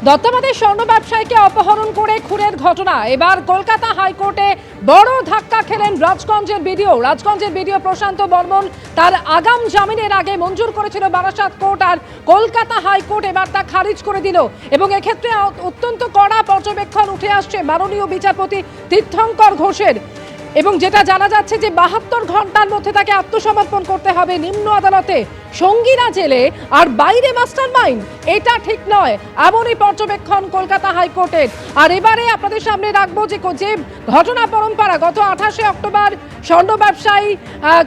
দত্তাবাদের স্বর্ণ ব্যবসায়ীকে অপহরণ করে খুনের ঘটনা। এবার কলকাতা হাইকোর্টে বড় ধাক্কা খেলেন রাজগঞ্জের বিডিও প্রশান্ত বর্মন। তার আগাম জামিনের আগে মঞ্জুর করেছিল বারাসাত কোর্ট, আর কলকাতা হাইকোর্ট এবার তা খারিজ করে দিল। এবং এক্ষেত্রে অত্যন্ত কড়া পর্যবেক্ষণ উঠে আসছে মাননীয় বিচারপতি তীর্থঙ্কর ঘোষের। এবং যেটা জানা যাচ্ছে যে 72 ঘন্টার মধ্যে তাকে আত্মসমর্পণ করতে হবে নিম্ন আদালতে। সঙ্গীরা জেলে আর বাইরে মাস্টারমাইন্ড, এটা ঠিক নয়, এমনই পর্যবেক্ষণ কলকাতা হাইকোর্টের। আর এবারে আপনাদের সামনে রাখবো যে ঘটনা পরম্পরা গত 28শে অক্টোবর স্বর্ণ ব্যবসায়ী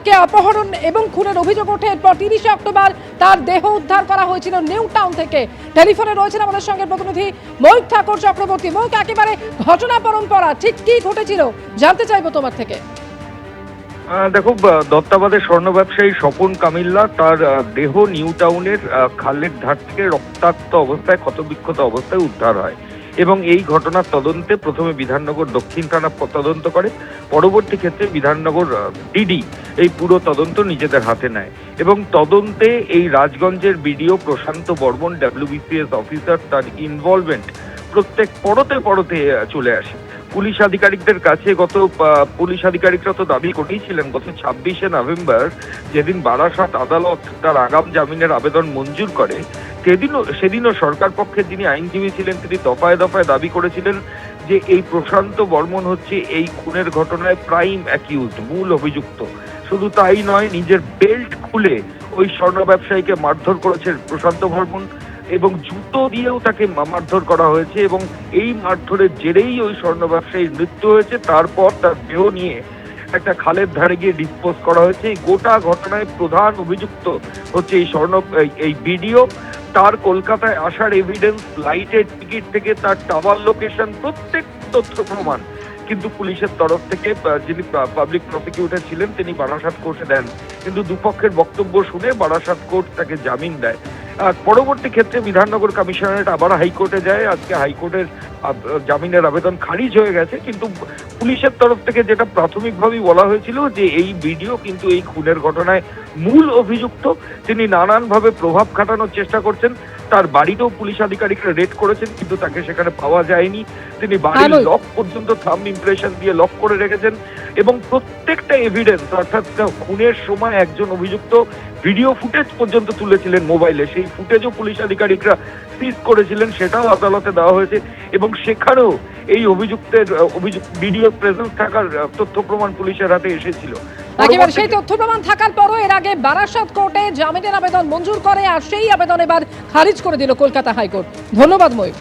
কে অপহরণ এবং খুনের অভিযোগ ওঠে। এরপর 30শে অক্টোবর তার দেহ উদ্ধার করা হয়েছিল নিউ টাউন থেকে। টেলিফোনে রয়েছেন আমাদের সঙ্গে প্রতিনিধি ময়ূখ ঠাকুর চক্রবর্তী। ময়ূখ, একেবারে ঘটনা পরম্পরা ঠিক কি ঘটেছিল জানতে চাইবো তোমার থেকে। দেখো, দত্তাবাদের স্বর্ণ ব্যবসায়ী স্বপন কামিল্লা তার দেহ নিউ টাউনের খালের ধার থেকে রক্তাক্ত অবস্থায় ক্ষতবিক্ষত অবস্থায় উদ্ধার হয় এবং এই ঘটনার তদন্তে প্রথমে বিধাননগর দক্ষিণ থানা তদন্ত করে। পরবর্তী ক্ষেত্রে বিধাননগর ডিডি এই পুরো তদন্ত নিজেদের হাতে নেয় এবং তদন্তে এই রাজগঞ্জের বিডিও প্রশান্ত বর্মন WBCS অফিসার তার ইনভলভমেন্ট প্রত্যেক পরতে চলে আসে। পুলিশ আধিকারিকদের কাছে পুলিশ আধিকারিকরা তো দাবি করেছিলেন গত 26শে নভেম্বর, যেদিন বারাসাত আদালত তার আগাম জামিনের আবেদন মঞ্জুর করে, সেদিনও সরকার পক্ষের যিনি আইনজীবী ছিলেন তিনি দফায় দফায় দাবি করেছিলেন যে এই প্রশান্ত বর্মন হচ্ছে এই খুনের ঘটনায় প্রাইম অ্যাকিউজড, মূল অভিযুক্ত। শুধু তাই নয়, নিজের বেল্ট খুলে ওই স্বর্ণ ব্যবসায়ীকে মারধর করেছে প্রশান্ত বর্মন এবং জুতো দিয়েও তাকে মারধর করা হয়েছে এবং এই মারধরের জেরেই ওই স্বর্ণ ব্যবসায়ীর মৃত্যু হয়েছে। তারপর তার দেহ নিয়ে একটা খালের ধারে গিয়ে ডিসপোজ করা হয়েছে। এই গোটা ঘটনায় প্রধান অভিযুক্ত হচ্ছে এই বিডিও। তার কলকাতায় আসার এভিডেন্স, ফ্লাইটের টিকিট থেকে তার টাওয়ার লোকেশন, প্রত্যেক তথ্য প্রমাণ কিন্তু পুলিশের তরফ থেকে যিনি পাবলিক প্রসিকিউটর ছিলেন তিনি বারাসাত কোর্টে দেন, কিন্তু দুপক্ষের বক্তব্য শুনে বারাসাত কোর্ট তাকে জামিন দেয়। পরবর্তী ক্ষেত্রে বিধাননগর কমিশনারেট আবার হাইকোর্টে যায়। আজকে হাইকোর্টের জামিনের আবেদন খারিজ হয়ে গেছে, কিন্তু পুলিশের তরফ থেকে যেটা প্রাথমিকভাবেই বলা হয়েছিল যে এই ভিডিও কিন্তু এই খুনের ঘটনায় মূল অভিযুক্ত। তিনি নানানভাবে প্রভাব খাটানোর চেষ্টা করছেন। তার বাড়িতেও পুলিশ আধিকারিকরা রেড করেছেন, কিন্তু তাকে সেখানে পাওয়া যায়নি। তিনি বাড়ির লক পর্যন্ত থাম্ব ইমপ্রেশন দিয়ে লক করে রেখেছেন এবং প্রত্যেকটা এভিডেন্স, অর্থাৎ খুনের সময় একজন অভিযুক্ত ভিডিও ফুটেজ পর্যন্ত তুলেছিলেন মোবাইলে, সেই ফুটেজও পুলিশ আধিকারিকরা সিজ করেছিলেন, সেটাও আদালতে দেওয়া হয়েছে এবং সেখানেও এই ভিডিও প্রেজেন্স থাকার তথ্য প্রমাণ পুলিশের হাতে এসেছিল। একেবারে সেই তথ্য প্রমাণ থাকার পরও এর আগে বারাসাত কোর্টে জামিনের আবেদন মঞ্জুর করে, আর সেই আবেদন এবার খারিজ করে দিল কলকাতা হাইকোর্ট। ধন্যবাদ ময়ূর।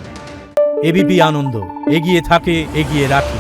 এবিপি আনন্দ, এগিয়ে থাকে, এগিয়ে রাখে।